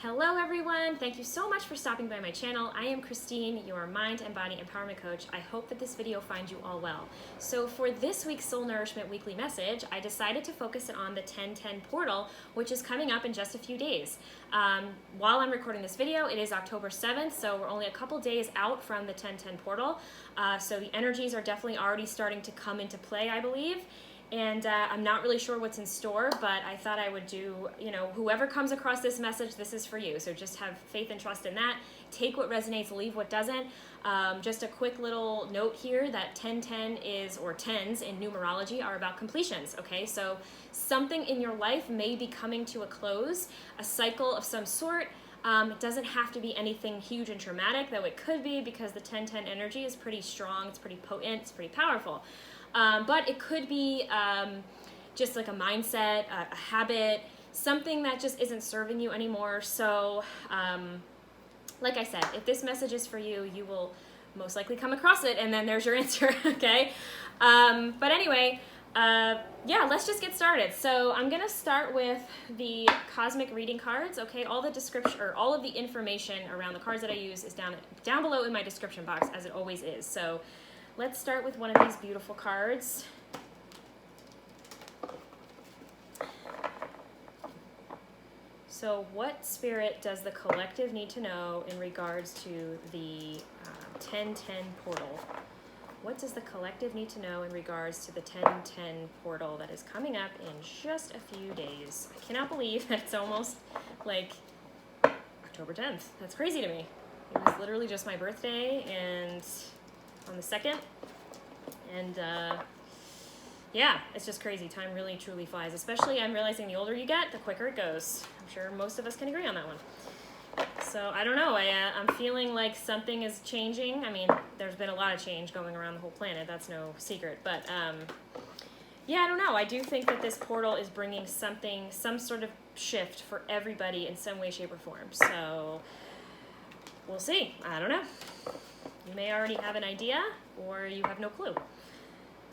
Hello everyone, thank you so much for stopping by my channel. I am Christine, your mind and body empowerment coach. I hope that this video finds you all well. So for this week's Soul Nourishment Weekly message, I decided to focus it on the 1010 portal, which is coming up in just a few days. While I'm recording this video, it is October 7th, so we're only a couple days out from the 1010 portal. So the energies are definitely already starting to come into play, I believe. And I'm not really sure what's in store, but I thought I would do, whoever comes across this message, this is for you. So just have faith and trust in that. Take what resonates, leave what doesn't. Just a quick little note here that 1010 is, or tens in numerology, are about completions, okay? So something in your life may be coming to a close, a cycle of some sort. It doesn't have to be anything huge and traumatic, though it could be, because the 1010 energy is pretty strong, it's pretty potent, it's pretty powerful. But it could be just like a mindset, a habit, something that just isn't serving you anymore. So, like I said, if this message is for you, you will most likely come across it, and then there's your answer, okay? But anyway, yeah, let's just get started. So I'm gonna start with the cosmic reading cards, okay? All the description, or all of the information around the cards that I use is down below in my description box, as it always is. So let's start with one of these beautiful cards. So what spirit does the collective need to know in regards to the 1010 portal? What does the collective need to know in regards to the 1010 portal that is coming up in just a few days? I cannot believe that it's almost like October 10th. That's crazy to me. It was literally just my birthday, and on the 2nd, and yeah, it's just crazy. Time really truly flies, especially I'm realizing the older you get, the quicker it goes. I'm sure most of us can agree on that one. So I don't know, I'm feeling like something is changing. I mean, there's been a lot of change going around the whole planet, that's no secret, but yeah, I don't know. I do think that this portal is bringing something, some sort of shift for everybody in some way, shape, or form. So we'll see. I don't know. You may already have an idea, or you have no clue.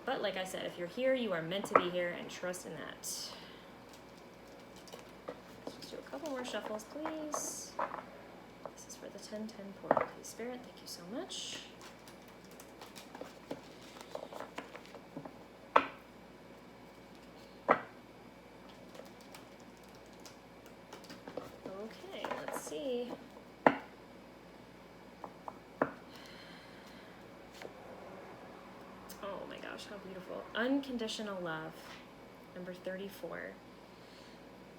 But like I said, if you're here, you are meant to be here, and trust in that. Let's just do a couple more shuffles, please. This is for the 1010 portal. Please, Spirit, thank you so much. Okay, let's see. How beautiful. Unconditional Love, number 34.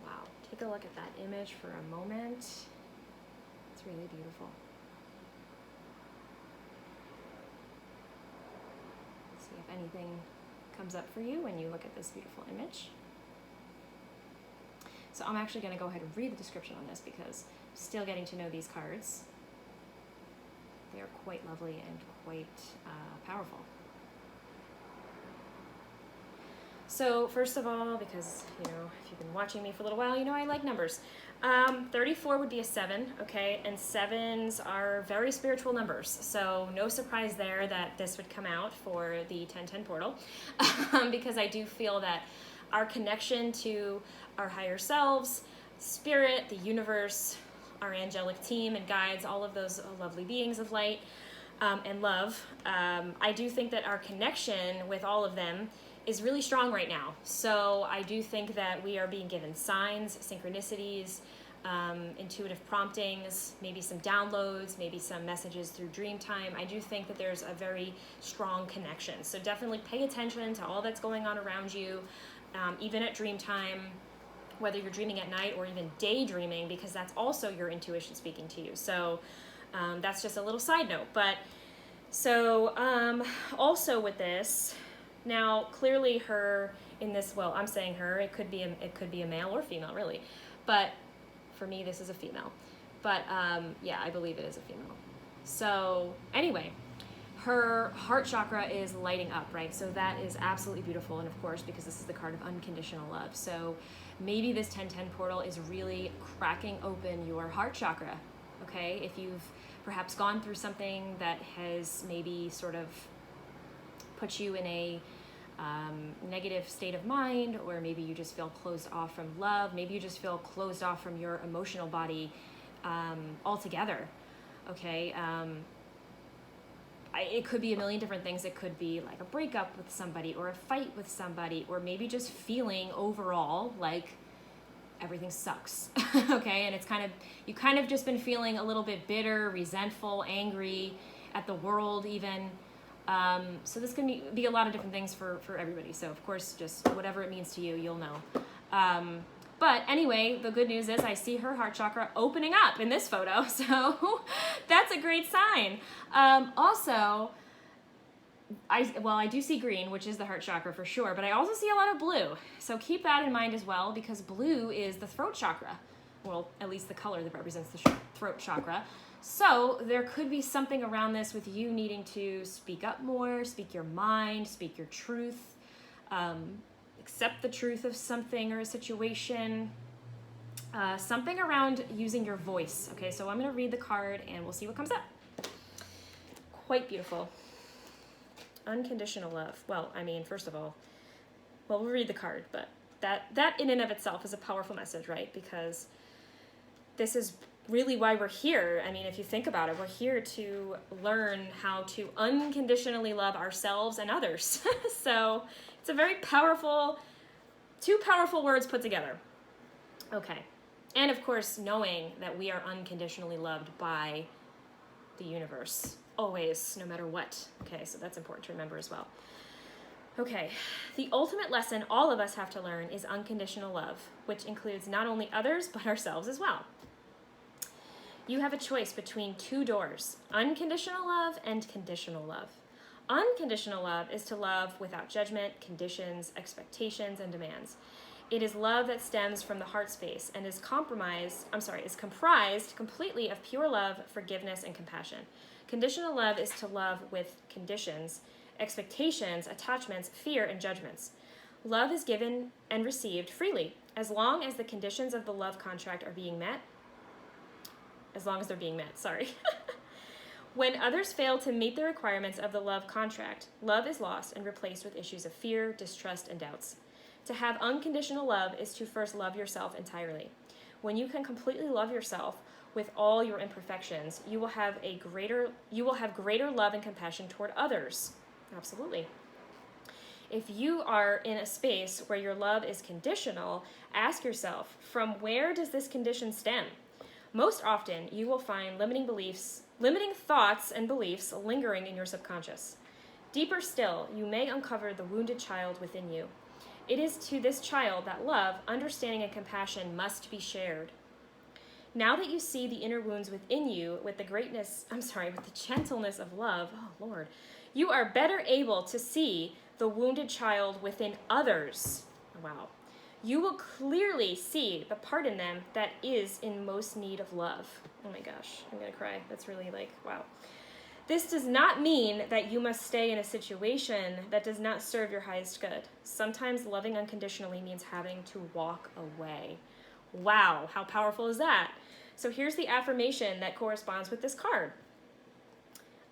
Wow. Take a look at that image for a moment. It's really beautiful. Let's see if anything comes up for you when you look at this beautiful image. So I'm actually going to go ahead and read the description on this, because I'm still getting to know these cards. They are quite lovely and quite powerful. So first of all, because, if you've been watching me for a little while, I like numbers. 34 would be a 7, okay? And 7s are very spiritual numbers. So no surprise there that this would come out for the 1010 portal, because I do feel that our connection to our higher selves, spirit, the universe, our angelic team and guides, all of those lovely beings of light and love, I do think that our connection with all of them is really strong right now. So I do think that we are being given signs, synchronicities, intuitive promptings, maybe some downloads, maybe some messages through dream time. I do think that there's a very strong connection. So definitely pay attention to all that's going on around you, even at dream time, whether you're dreaming at night or even daydreaming, because that's also your intuition speaking to you. So that's just a little side note. But so also with this, now, clearly her in this, well, I'm saying her, it could be a male or female, really. But for me, this is a female. But yeah, I believe it is a female. So anyway, her heart chakra is lighting up, right? So that is absolutely beautiful. And of course, because this is the card of unconditional love. So maybe this 1010 portal is really cracking open your heart chakra, okay? If you've perhaps gone through something that has maybe sort of put you in a negative state of mind, or maybe you just feel closed off from love, maybe you just feel closed off from your emotional body, altogether. Okay. It could be a million different things. It could be like a breakup with somebody, or a fight with somebody, or maybe just feeling overall like everything sucks. Okay. And it's you kind of just been feeling a little bit bitter, resentful, angry at the world even. So this can be a lot of different things for everybody. So of course, just whatever it means to you, you'll know. But anyway, the good news is I see her heart chakra opening up in this photo. So that's a great sign. Also, I do see green, which is the heart chakra for sure, but I also see a lot of blue. So keep that in mind as well, because blue is the throat chakra. Well, at least the color that represents the throat chakra. So there could be something around this with you needing to speak up more, speak your mind, speak your truth, accept the truth of something or a situation, something around using your voice. Okay, so I'm going to read the card and we'll see what comes up. Quite beautiful. Unconditional love. Well, I mean, first of all, we'll read the card, but that in and of itself is a powerful message, right? Because this is really why we're here. I mean, if you think about it, we're here to learn how to unconditionally love ourselves and others. So it's a very powerful, two powerful words put together. Okay. And of course, knowing that we are unconditionally loved by the universe, always, no matter what. Okay, so that's important to remember as well. Okay, the ultimate lesson all of us have to learn is unconditional love, which includes not only others, but ourselves as well. You have a choice between two doors, unconditional love and conditional love. Unconditional love is to love without judgment, conditions, expectations, and demands. It is love that stems from the heart space and is comprised completely of pure love, forgiveness, and compassion. Conditional love is to love with conditions, expectations, attachments, fear, and judgments. Love is given and received freely, as long as the conditions of the love contract are being met. As long as they're being met, sorry. When others fail to meet the requirements of the love contract, love is lost and replaced with issues of fear, distrust, and doubts. To have unconditional love is to first love yourself entirely. When you can completely love yourself with all your imperfections, you will have greater love and compassion toward others. Absolutely. If you are in a space where your love is conditional, ask yourself, from where does this condition stem? Most often, you will find limiting thoughts and beliefs lingering in your subconscious. Deeper still, you may uncover the wounded child within you. It is to this child that love, understanding, and compassion must be shared. Now that you see the inner wounds within you with the gentleness of love, oh Lord, you are better able to see the wounded child within others. Wow. You will clearly see the part in them that is in most need of love. Oh my gosh, I'm gonna cry. That's really wow. This does not mean that you must stay in a situation that does not serve your highest good. Sometimes loving unconditionally means having to walk away. Wow, how powerful is that? So here's the affirmation that corresponds with this card.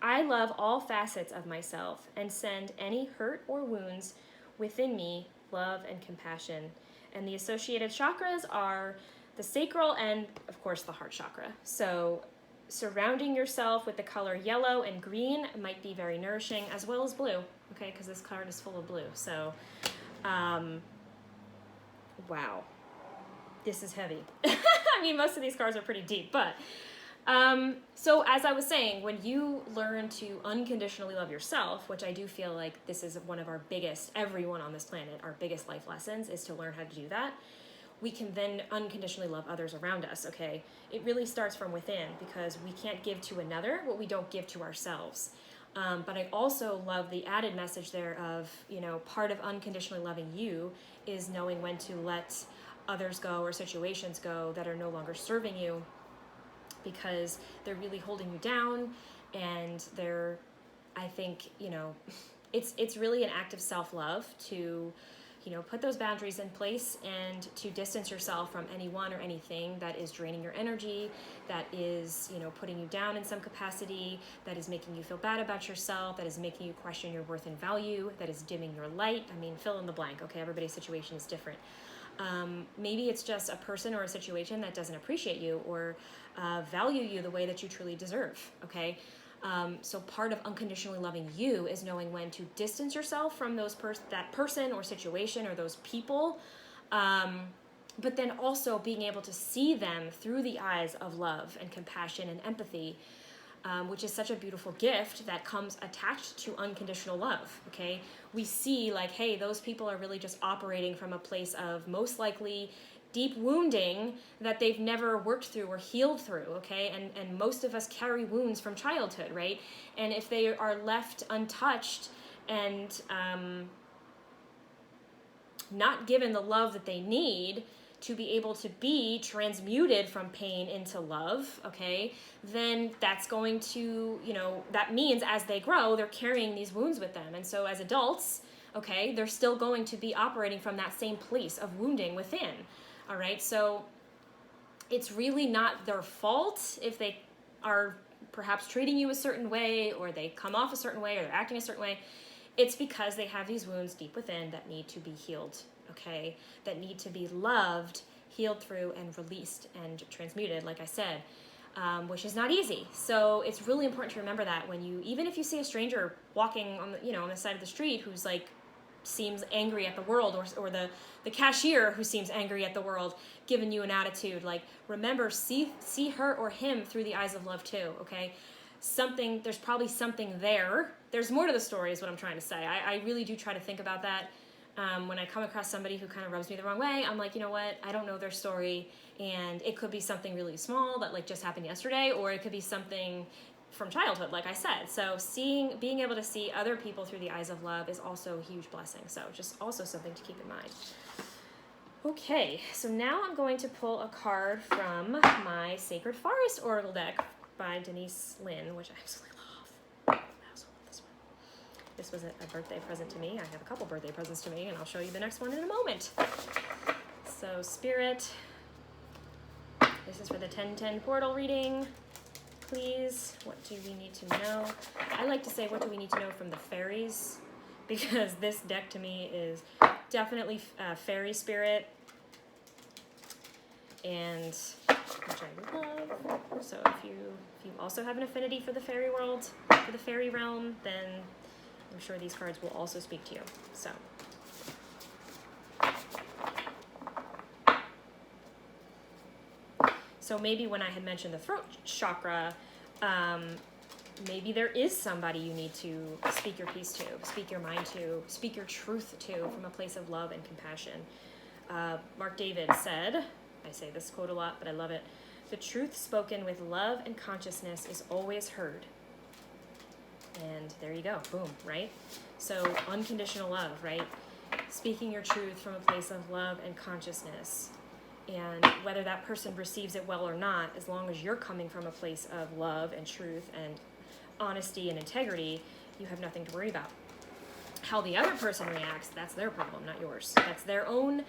I love all facets of myself and send any hurt or wounds within me love and compassion. And the associated chakras are the sacral and, of course, the heart chakra. So surrounding yourself with the color yellow and green might be very nourishing, as well as blue, okay, because this card is full of blue. So, wow, this is heavy. I mean, most of these cards are pretty deep, but so as I was saying, when you learn to unconditionally love yourself, which I do feel like this is one of our biggest, everyone on this planet, our biggest life lessons is to learn how to do that, we can then unconditionally love others around us, okay? It really starts from within, because we can't give to another what we don't give to ourselves. But I also love the added message there of, part of unconditionally loving you is knowing when to let others go or situations go that are no longer serving you, because they're really holding you down, and I think, it's really an act of self-love to, put those boundaries in place and to distance yourself from anyone or anything that is draining your energy, that is, putting you down in some capacity, that is making you feel bad about yourself, that is making you question your worth and value, that is dimming your light. I mean, fill in the blank, okay? Everybody's situation is different. Maybe it's just a person or a situation that doesn't appreciate you or value you the way that you truly deserve, okay? So part of unconditionally loving you is knowing when to distance yourself from that person or situation or those people, but then also being able to see them through the eyes of love and compassion and empathy, which is such a beautiful gift that comes attached to unconditional love, okay? We see like, hey, those people are really just operating from a place of most likely deep wounding that they've never worked through or healed through, okay? And most of us carry wounds from childhood, right? And if they are left untouched and not given the love that they need to be able to be transmuted from pain into love, okay, then that's going to, that means as they grow, they're carrying these wounds with them. And so as adults, okay, they're still going to be operating from that same place of wounding within, all right? So it's really not their fault if they are perhaps treating you a certain way or they come off a certain way or they're acting a certain way. It's because they have these wounds deep within that need to be healed, okay? That need to be loved, healed through, and released and transmuted, like I said, which is not easy. So it's really important to remember that when even if you see a stranger walking on on the side of the street who's like, seems angry at the world, or the cashier who seems angry at the world, giving you an attitude, like, remember, see her or him through the eyes of love too, okay? There's probably something there. There's more to the story is what I'm trying to say. I really do try to think about that. When I come across somebody who kind of rubs me the wrong way, I'm like, you know what? I don't know their story, and it could be something really small that like just happened yesterday, or it could be something from childhood, like I said. So being able to see other people through the eyes of love is also a huge blessing. So just also something to keep in mind. Okay, so now I'm going to pull a card from my Sacred Forest Oracle deck by Denise Linn, which I absolutely love. I also love this one. This was a birthday present to me. I have a couple birthday presents to me, and I'll show you the next one in a moment. So Spirit, this is for the 10-10 portal reading. Please, what do we need to know? I like to say, what do we need to know from the fairies? Because this deck to me is definitely fairy spirit, and which I love. So if you also have an affinity for the fairy world, for the fairy realm, then I'm sure these cards will also speak to you. So maybe when I had mentioned the throat chakra, maybe there is somebody you need to speak your piece to, speak your mind to, speak your truth to from a place of love and compassion. Mark David said, I say this quote a lot, but I love it, "The truth spoken with love and consciousness is always heard." And there you go, boom, right? So unconditional love, right? Speaking your truth from a place of love and consciousness. And whether that person receives it well or not, as long as you're coming from a place of love and truth and honesty and integrity, you have nothing to worry about. How the other person reacts, that's their problem, not yours. That's their own,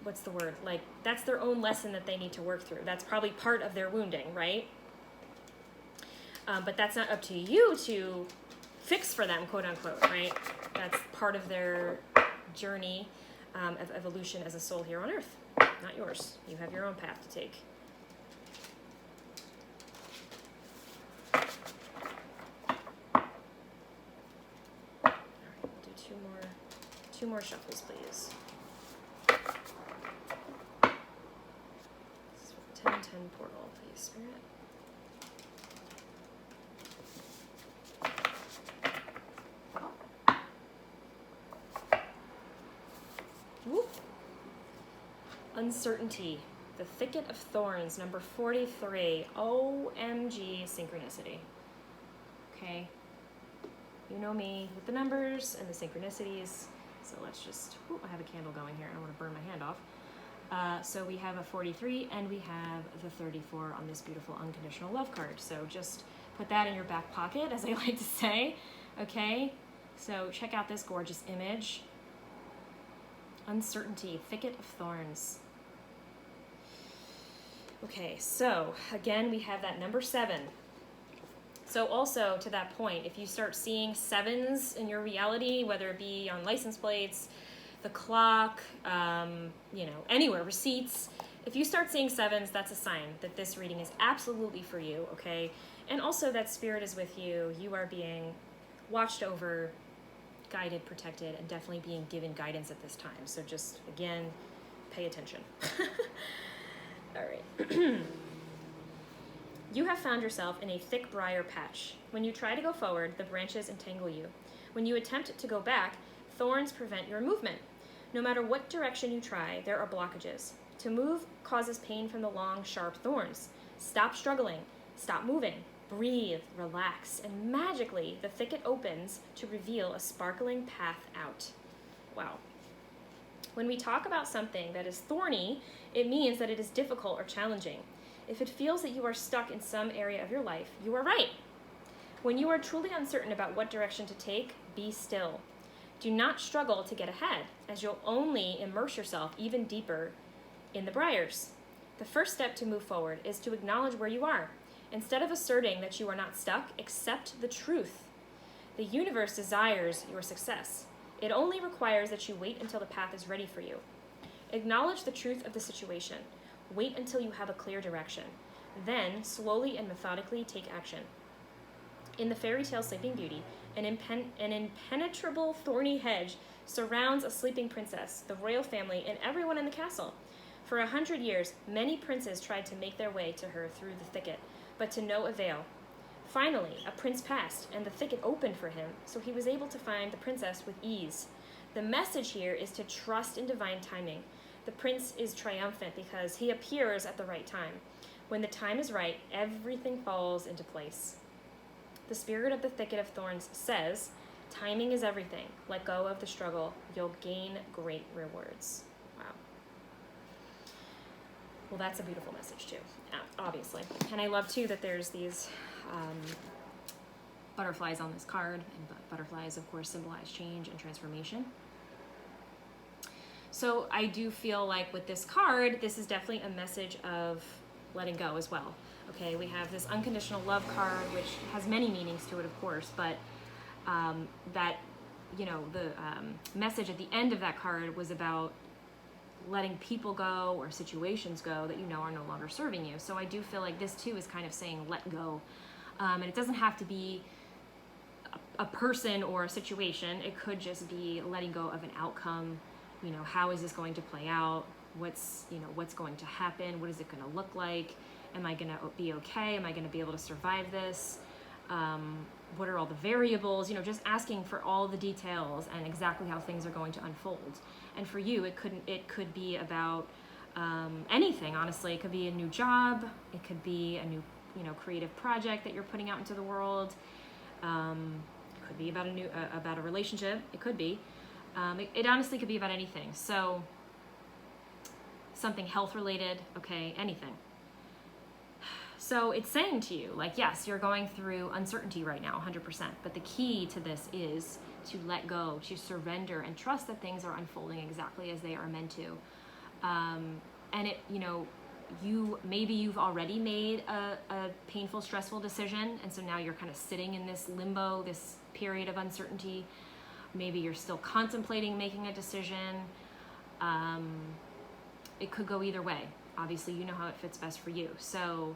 what's the word? Like, that's their own lesson that they need to work through. That's probably part of their wounding, right? But that's not up to you to fix for them, quote unquote, right? That's part of their journey of evolution as a soul here on Earth, not yours. You have your own path to take. All right, we'll do two more shuffles, please. This is for the 10-10 portal, please, Spirit. Uncertainty, the thicket of thorns, number 43. OMG synchronicity. Okay, you know me with the numbers and the synchronicities. So let's just, I have a candle going here. I don't want to burn my hand off. So we have a 43 and we have the 34 on this beautiful unconditional love card. So just put that in your back pocket, as I like to say. Okay, so check out this gorgeous image. Uncertainty, thicket of thorns. Okay, so again, we have that number 7. So also to that point, if you start seeing 7s in your reality, whether it be on license plates, the clock, anywhere, receipts. If you start seeing 7s, that's a sign that this reading is absolutely for you, okay? And also that spirit is with you. You are being watched over, guided, protected, and definitely being given guidance at this time. So just, again, pay attention. All right. You have found yourself in a thick briar patch. When you try to go forward, the branches entangle you. When you attempt to go back, thorns prevent your movement. No matter what direction you try, there are blockages. To move causes pain from the long, sharp thorns. Stop struggling. Stop moving. Breathe, relax, and magically the thicket opens to reveal a sparkling path out. Wow. When we talk about something that is thorny, it means that it is difficult or challenging. If it feels that you are stuck in some area of your life, you are right. When you are truly uncertain about what direction to take, be still. Do not struggle to get ahead, as you'll only immerse yourself even deeper in the briars. The first step to move forward is to acknowledge where you are. Instead of asserting that you are not stuck, accept the truth. The universe desires your success. It only requires that you wait until the path is ready for you. Acknowledge the truth of the situation. Wait until you have a clear direction. Then, slowly and methodically take action. In the fairy tale Sleeping Beauty, an impenetrable thorny hedge surrounds a sleeping princess, the royal family, and everyone in the castle. For 100 years, many princes tried to make their way to her through the thicket, but to no avail. Finally, a prince passed, and the thicket opened for him, so he was able to find the princess with ease. The message here is to trust in divine timing. The prince is triumphant because he appears at the right time. When the time is right, everything falls into place. The spirit of the thicket of thorns says, timing is everything. Let go of the struggle. You'll gain great rewards. Wow. Well, that's a beautiful message too, obviously. And I love too that there's these butterflies on this card, and butterflies, of course, symbolize change and transformation. So I do feel like with this card, this is definitely a message of letting go as well. Okay, we have this unconditional love card, which has many meanings to it, of course, but the message at the end of that card was about letting people go or situations go that you know are no longer serving you. So I do feel like this too is kind of saying let go. And it doesn't have to be a person or a situation. It could just be letting go of an outcome. You know, how is this going to play out? What's going to happen? What is it going to look like? Am I going to be okay? Am I going to be able to survive this? What are all the variables? You know, just asking for all the details and exactly how things are going to unfold. And for you, it could be about anything, honestly. It could be a new job. It could be a new, creative project that you're putting out into the world. It could be about about a relationship. It could be. It honestly could be about anything. So something health related, okay, anything. So it's saying to you, like, yes, you're going through uncertainty right now, 100%. But the key to this is to let go, to surrender, and trust that things are unfolding exactly as they are meant to. And you've already made a painful, stressful decision, and so now you're kind of sitting in this limbo, this period of uncertainty. Maybe you're still contemplating making a decision. It could go either way. Obviously, you know how it fits best for you. So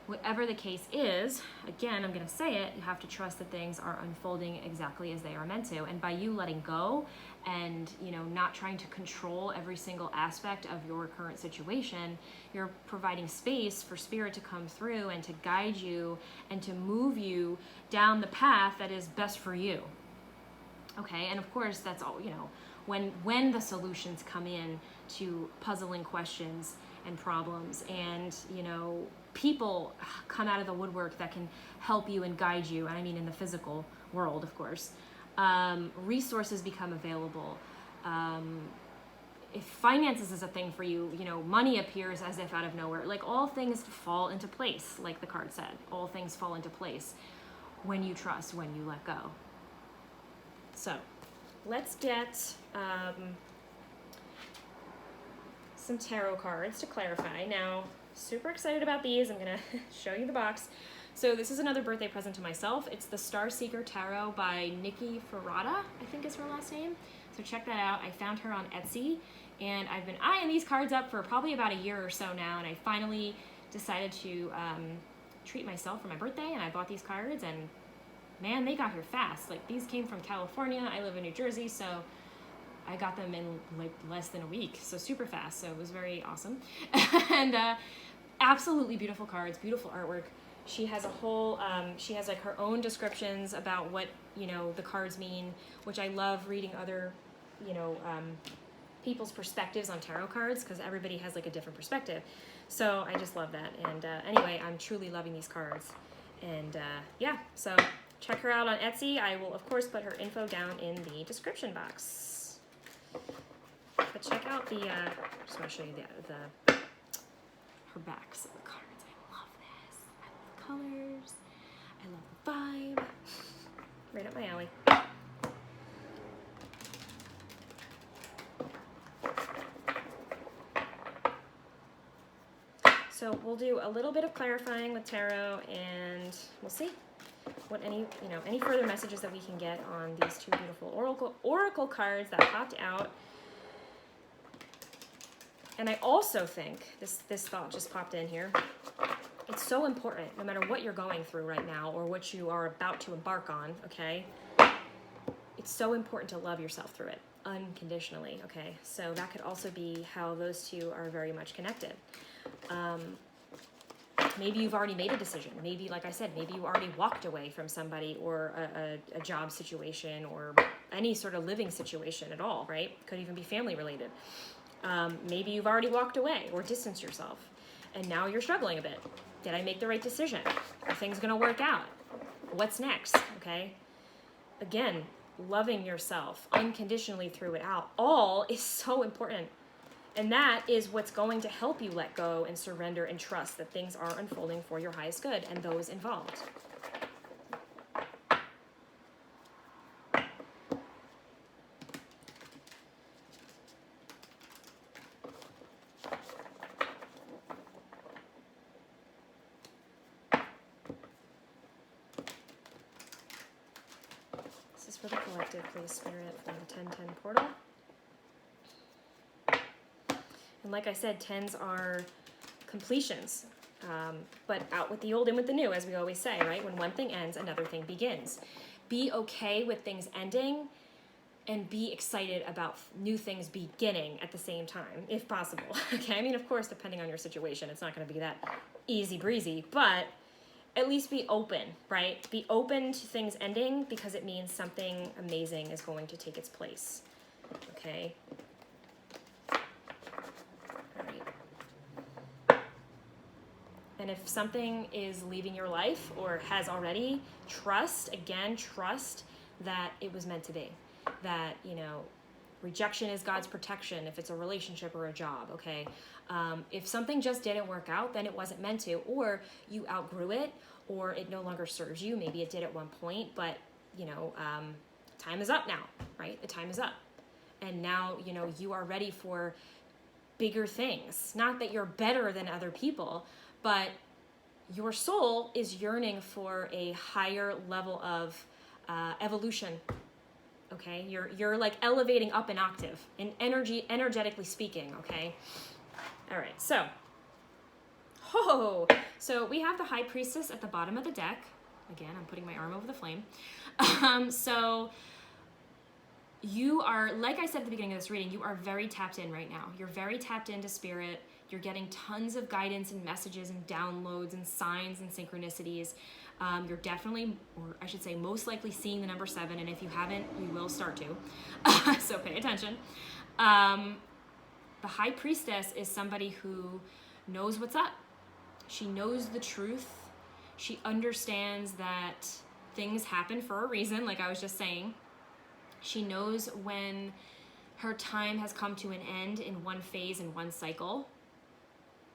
whatever the case is, again, I'm going to say it, you have to trust that things are unfolding exactly as they are meant to. And by you letting go and, not trying to control every single aspect of your current situation, you're providing space for spirit to come through and to guide you and to move you down the path that is best for you. Okay, and of course, that's all, when the solutions come in to puzzling questions and problems, and people come out of the woodwork that can help you and guide you, and I mean in the physical world, of course. Resources become available. If finances is a thing for you, money appears as if out of nowhere. Like, all things fall into place, like the card said. All things fall into place when you trust, when you let go. So let's get some tarot cards to clarify. Now, super excited about these. I'm going to show you the box. So this is another birthday present to myself. It's the Star Seeker Tarot by Nicky Ferrada, I think is her last name. So check that out. I found her on Etsy, and I've been eyeing these cards up for probably about a year or so now, and I finally decided to treat myself for my birthday, and I bought these cards, and man, they got here fast. Like, these came from California. I live in New Jersey, so I got them in like less than a week, so super fast. So it was very awesome. And absolutely beautiful cards, beautiful artwork. She has a whole, she has like her own descriptions about what, you know, the cards mean, which I love reading other, you know, people's perspectives on tarot cards, because everybody has like a different perspective. So I just love that. And anyway, I'm truly loving these cards. And yeah, so check her out on Etsy. I will, of course, put her info down in the description box. But check out the, just want to show you her backs of the cards. I love this. I love the colors. I love the vibe. Right up my alley. So we'll do a little bit of clarifying with tarot, and we'll see what any further messages that we can get on these two beautiful oracle cards that popped out. And I also think this thought just popped in here. It's so important, no matter what you're going through right now or what you are about to embark on, okay? It's so important to love yourself through it unconditionally, okay? So that could also be how those two are very much connected. Maybe you've already made a decision. Maybe, like I said, maybe you already walked away from somebody or a job situation or any sort of living situation at all, right? Could even be family related. Maybe you've already walked away or distanced yourself, and now you're struggling a bit. Did I make the right decision? Are things going to work out? What's next? Okay. Again, loving yourself unconditionally through it all is so important. And that is what's going to help you let go and surrender and trust that things are unfolding for your highest good and those involved. This is for the collective, please, Spirit, for the 1010 portal. And like I said, 10s are completions, but out with the old, in with the new, as we always say, right? When one thing ends, another thing begins. Be okay with things ending and be excited about new things beginning at the same time, if possible. Okay, I mean, of course, depending on your situation, it's not going to be that easy breezy, but at least be open, right? Be open to things ending, because it means something amazing is going to take its place, okay? And if something is leaving your life or has already, trust that it was meant to be. That, you know, rejection is God's protection if it's a relationship or a job, okay? If something just didn't work out, then it wasn't meant to, or you outgrew it, or it no longer serves you. Maybe it did at one point, but, you know, time is up now, right? The time is up. And now, you know, you are ready for bigger things. Not that you're better than other people, but your soul is yearning for a higher level of evolution. Okay, you're like elevating up an octave in energetically speaking. Okay, all right. So we have the High Priestess at the bottom of the deck. Again, I'm putting my arm over the flame. So you are, like I said at the beginning of this reading, you are very tapped in right now. You're very tapped into spirit. You're getting tons of guidance and messages and downloads and signs and synchronicities. You're definitely, or I should say most likely, seeing the number 7, and if you haven't, you will start to. So pay attention. The High Priestess is somebody who knows what's up. She knows the truth. She understands that things happen for a reason, like I was just saying. She knows when her time has come to an end in one phase, in one cycle.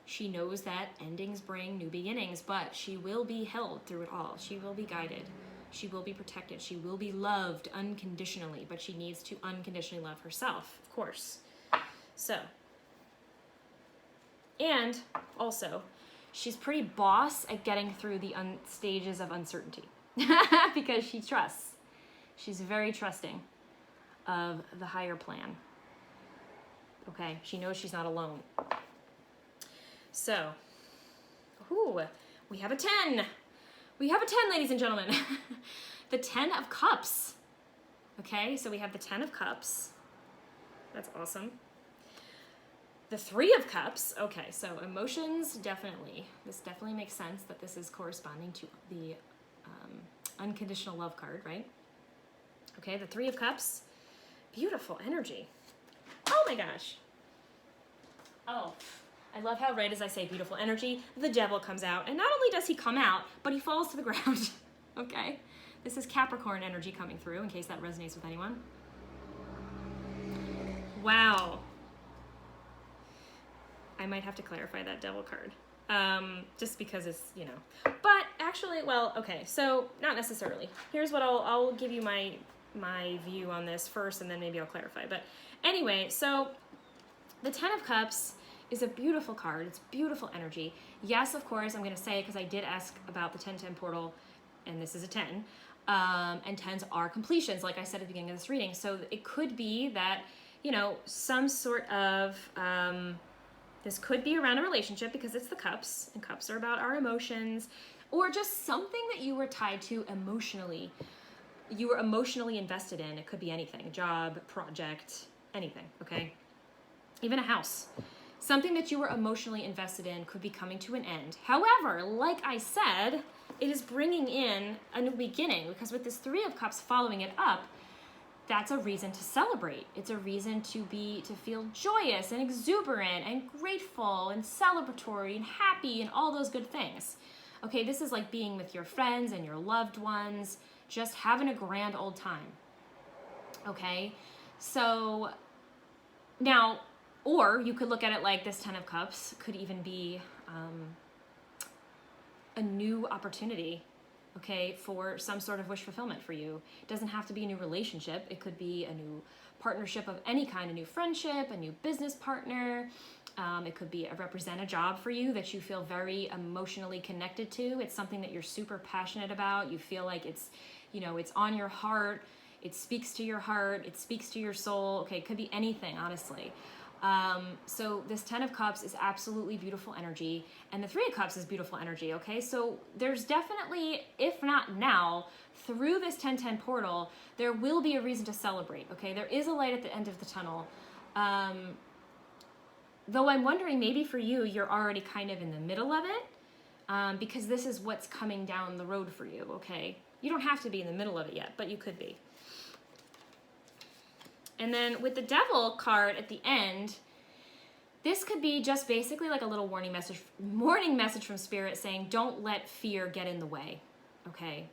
She knows that endings bring new beginnings, but she will be held through it all. She will be guided. She will be protected. She will be loved unconditionally, but she needs to unconditionally love herself, of course. So, and also, she's pretty boss at getting through the stages of uncertainty because she trusts. She's very trusting. of the higher plan. Okay, she knows she's not alone. So, we have a 10. We have a 10, ladies and gentlemen. The 10 of Cups. Okay, so we have the 10 of Cups. That's awesome. The 3 of Cups. Okay, so emotions, definitely. This definitely makes sense that this is corresponding to the Unconditional Love card, right? Okay, the 3 of Cups. Beautiful energy. Oh my gosh. Oh, I love how right as I say beautiful energy, the devil comes out. And not only does he come out, but he falls to the ground. Okay? This is Capricorn energy coming through, in case that resonates with anyone. Wow. I might have to clarify that devil card. Just because it's, you know. But actually, well, okay, so not necessarily. Here's what I'll give you my view on this first, and then maybe I'll clarify. But anyway, so the 10 of Cups is a beautiful card. It's beautiful energy. Yes, of course, I'm going to say, because I did ask about the 10-10 portal, and this is a 10. And 10s are completions, like I said at the beginning of this reading. So it could be that, you know, some sort of, this could be around a relationship because it's the Cups, and Cups are about our emotions, or just something that you were tied to emotionally. You were emotionally invested in. It could be anything, a job, project, anything, okay? Even a house. Something that you were emotionally invested in could be coming to an end. However, like I said, it is bringing in a new beginning, because with this 3 of Cups following it up, that's a reason to celebrate. It's a reason to feel joyous and exuberant and grateful and celebratory and happy and all those good things. Okay, this is like being with your friends and your loved ones, just having a grand old time. Okay, so now, or you could look at it like this 10 of Cups could even be a new opportunity, okay, for some sort of wish fulfillment for you. It doesn't have to be a new relationship. It could be a new partnership of any kind, a new friendship, a new business partner. It could be represent a job for you that you feel very emotionally connected to. It's something that you're super passionate about. You feel like it's, you know, it's on your heart. It speaks to your heart. It speaks to your soul. Okay, it could be anything, honestly. So this 10 of Cups is absolutely beautiful energy, and the 3 of Cups is beautiful energy, okay? So there's definitely, if not now, through this 10-10 portal, there will be a reason to celebrate, okay? There is a light at the end of the tunnel. Though I'm wondering, maybe for you, you're already kind of in the middle of it, because this is what's coming down the road for you, okay? You don't have to be in the middle of it yet, but you could be. And then with the Devil card at the end, this could be just basically like a little warning message from Spirit saying, don't let fear get in the way, okay?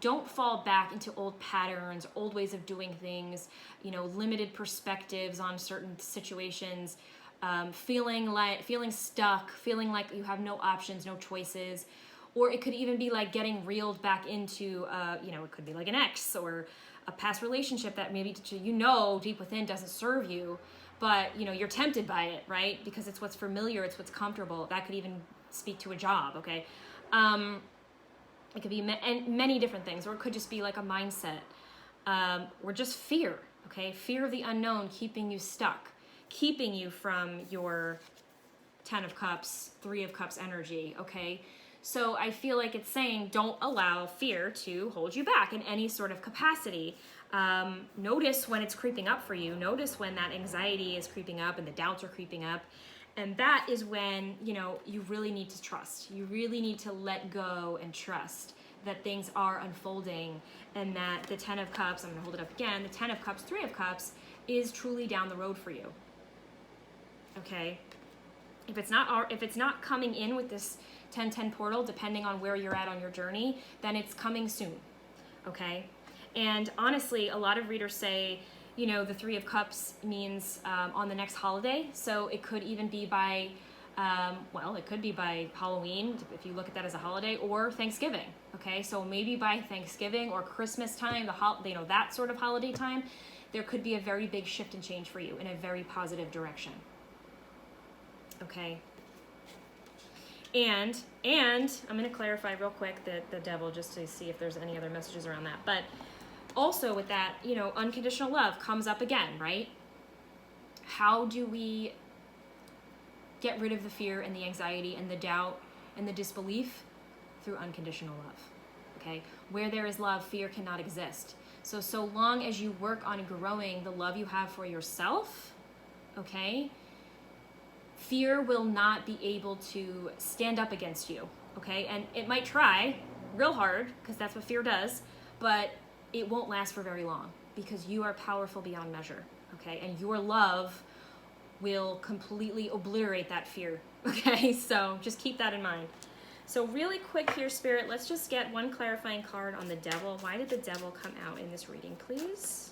Don't fall back into old patterns, old ways of doing things, you know, limited perspectives on certain situations, feeling stuck, feeling like you have no options, no choices. Or it could even be like getting reeled back into, you know, it could be like an ex or a past relationship that maybe, you know, deep within doesn't serve you, but, you know, you're tempted by it, right? Because it's what's familiar, it's what's comfortable. That could even speak to a job, okay? It could be many different things, or it could just be like a mindset, or just fear, okay? Fear of the unknown keeping you stuck, keeping you from your 10 of Cups, 3 of Cups energy, okay? So I feel like it's saying don't allow fear to hold you back in any sort of capacity. Notice when it's creeping up for you. Notice when that anxiety is creeping up and the doubts are creeping up. And that is when, you know, you really need to trust. You really need to let go and trust that things are unfolding, and that the 10 of Cups, I'm going to hold it up again, the 10 of Cups, 3 of Cups is truly down the road for you. Okay? If it's not coming in with this 10-10 portal, depending on where you're at on your journey, then it's coming soon, okay? And honestly, a lot of readers say, you know, the 3 of Cups means on the next holiday, so it could even be by, it could be by Halloween, if you look at that as a holiday, or Thanksgiving, okay? So maybe by Thanksgiving or Christmas time, you know, that sort of holiday time, there could be a very big shift and change for you in a very positive direction, okay? And I'm going to clarify real quick the Devil, just to see if there's any other messages around that. But also with that, unconditional love comes up again, right? How do we get rid of the fear and the anxiety and the doubt and the disbelief? Through unconditional love, okay? Where there is love, fear cannot exist. So long as you work on growing the love you have for yourself, okay, fear will not be able to stand up against you, okay? And it might try real hard, because that's what fear does, but it won't last for very long, because you are powerful beyond measure, okay? And your love will completely obliterate that fear, okay? So just keep that in mind. So really quick here, Spirit, let's just get one clarifying card on the devil. Why did the devil come out in this reading, please?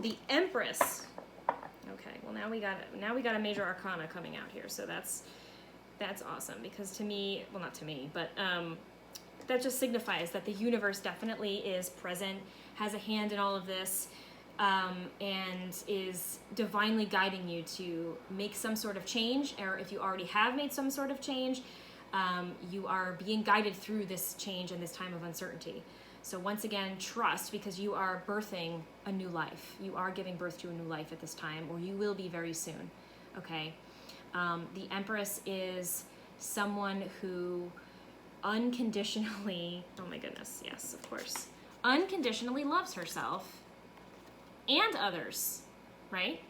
The Empress. Okay, well now we got a major arcana coming out here, so that's awesome, because to me, well, not to me, but that just signifies that the universe definitely is present, has a hand in all of this, and is divinely guiding you to make some sort of change, or if you already have made some sort of change, you are being guided through this change and this time of uncertainty. So once again, trust, because you are birthing a new life. You are giving birth to a new life at this time, or you will be very soon, okay? The Empress is someone who unconditionally, oh my goodness, yes, of course, unconditionally loves herself and others, right?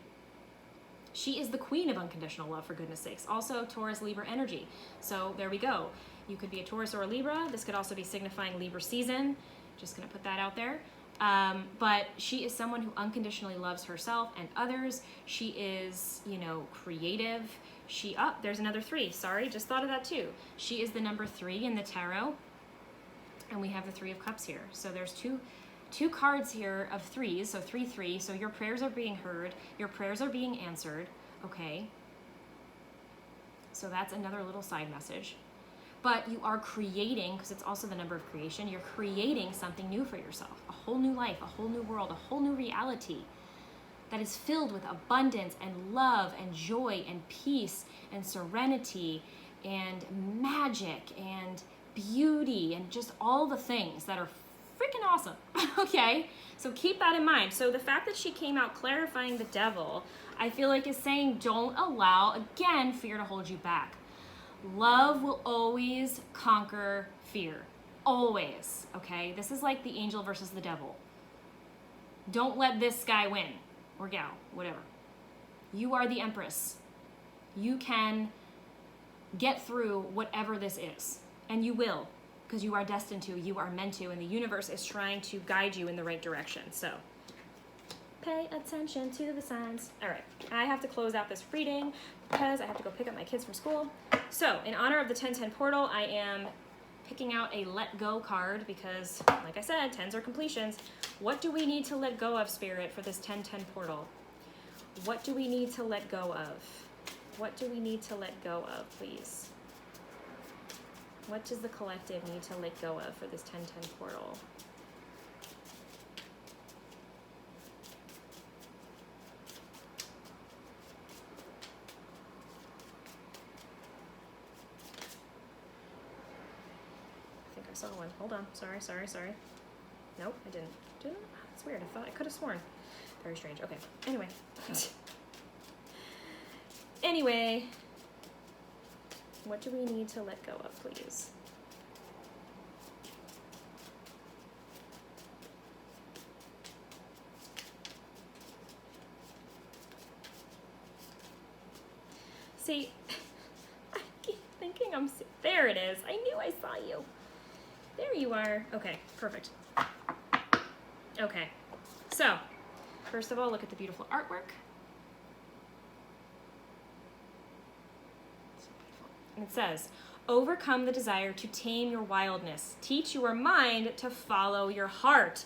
She is the queen of unconditional love, for goodness sakes. Also, Taurus, Libra energy. So there we go. You could be a Taurus or a Libra. This could also be signifying Libra season. Just gonna put that out there. But she is someone who unconditionally loves herself and others. She is, creative. There's another 3. Sorry, just thought of that too. She is the number 3 in the tarot. And we have the 3 of Cups here. So there's two cards here of 3s, so 3-3. So your prayers are being heard. Your prayers are being answered, okay? So that's another little side message. But you are creating, because it's also the number of creation, you're creating something new for yourself. A whole new life, a whole new world, a whole new reality that is filled with abundance and love and joy and peace and serenity and magic and beauty and just all the things that are freaking awesome, okay? So keep that in mind. So the fact that she came out clarifying the devil, I feel like is saying don't allow, again, fear to hold you back. Love will always conquer fear. Always, okay? This is like the angel versus the devil. Don't let this guy win, or gal, whatever. You are the Empress. You can get through whatever this is, and you will, because you are destined to, you are meant to, and the universe is trying to guide you in the right direction. So pay attention to the signs. All right, I have to close out this reading because I have to go pick up my kids from school. So in honor of the 1010 portal, I am picking out a let go card because, like I said, 10s are completions. What do we need to let go of, Spirit, for this 1010 portal? What do we need to let go of? What do we need to let go of, please? What does the collective need to let go of for this 1010 portal? I saw one. Hold on. Sorry. Nope, I didn't. That's weird. I could have sworn. Very strange. Okay. Anyway. What do we need to let go of, please? See, I keep thinking there it is. I knew I saw you. There you are. Okay, perfect. Okay, so first of all, look at the beautiful artwork. So beautiful. And it says, overcome the desire to tame your wildness. Teach your mind to follow your heart.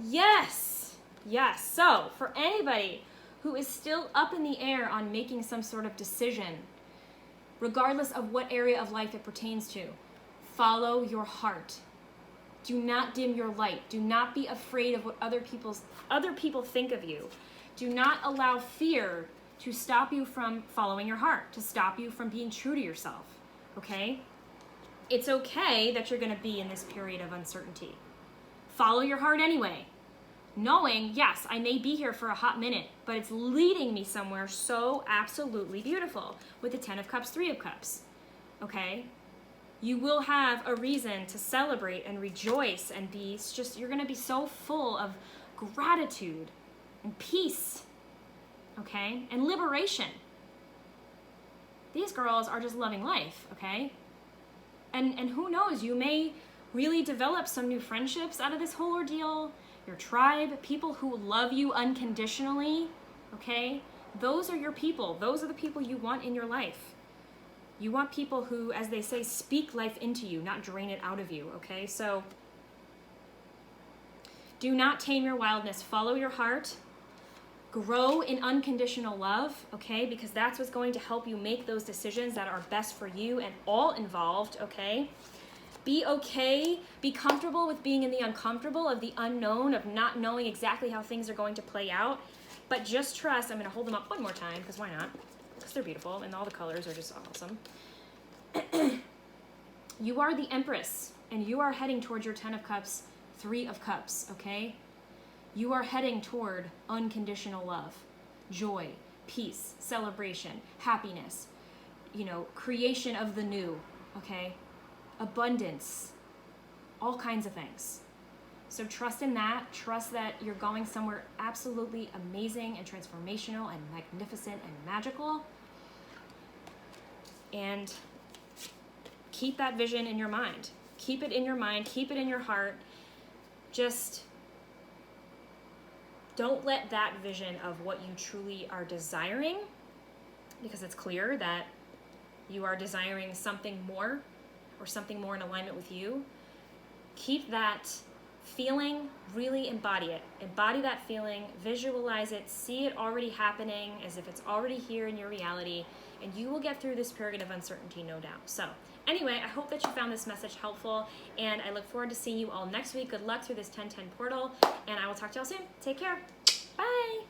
Yes. So for anybody who is still up in the air on making some sort of decision, regardless of what area of life it pertains to. Follow your heart. Do not dim your light. Do not be afraid of what other people think of you. Do not allow fear to stop you from following your heart, to stop you from being true to yourself, okay? It's okay that you're going to be in this period of uncertainty. Follow your heart anyway, knowing, yes, I may be here for a hot minute, but it's leading me somewhere so absolutely beautiful with the 10 of Cups, 3 of Cups, okay? You will have a reason to celebrate and rejoice and be just, you're going to be so full of gratitude and peace, okay? And liberation. These girls are just loving life, okay? And who knows, you may really develop some new friendships out of this whole ordeal. Your tribe, people who love you unconditionally, okay? Those are your people. Those are the people you want in your life. You want people who, as they say, speak life into you, not drain it out of you, okay? So do not tame your wildness. Follow your heart. Grow in unconditional love, okay? Because that's what's going to help you make those decisions that are best for you and all involved, okay? Be okay, be comfortable with being in the uncomfortable, of the unknown, of not knowing exactly how things are going to play out. But just trust, I'm gonna hold them up one more time, because why not? Because they're beautiful, and all the colors are just awesome. You are the Empress, and you are heading towards your 10 of Cups, 3 of Cups, okay? You are heading toward unconditional love, joy, peace, celebration, happiness, you know, creation of the new, okay? Abundance, all kinds of things. So trust in that. Trust that you're going somewhere absolutely amazing and transformational and magnificent and magical. And keep that vision in your mind. Keep it in your mind. Keep it in your heart. Just don't let that vision of what you truly are desiring, because it's clear that you are desiring something more, or something more in alignment with you. Keep that feeling, really embody it. Embody that feeling, visualize it, see it already happening as if it's already here in your reality, and you will get through this period of uncertainty, no doubt. So anyway, I hope that you found this message helpful, and I look forward to seeing you all next week. Good luck through this 10-10 portal, and I will talk to y'all soon. Take care. Bye.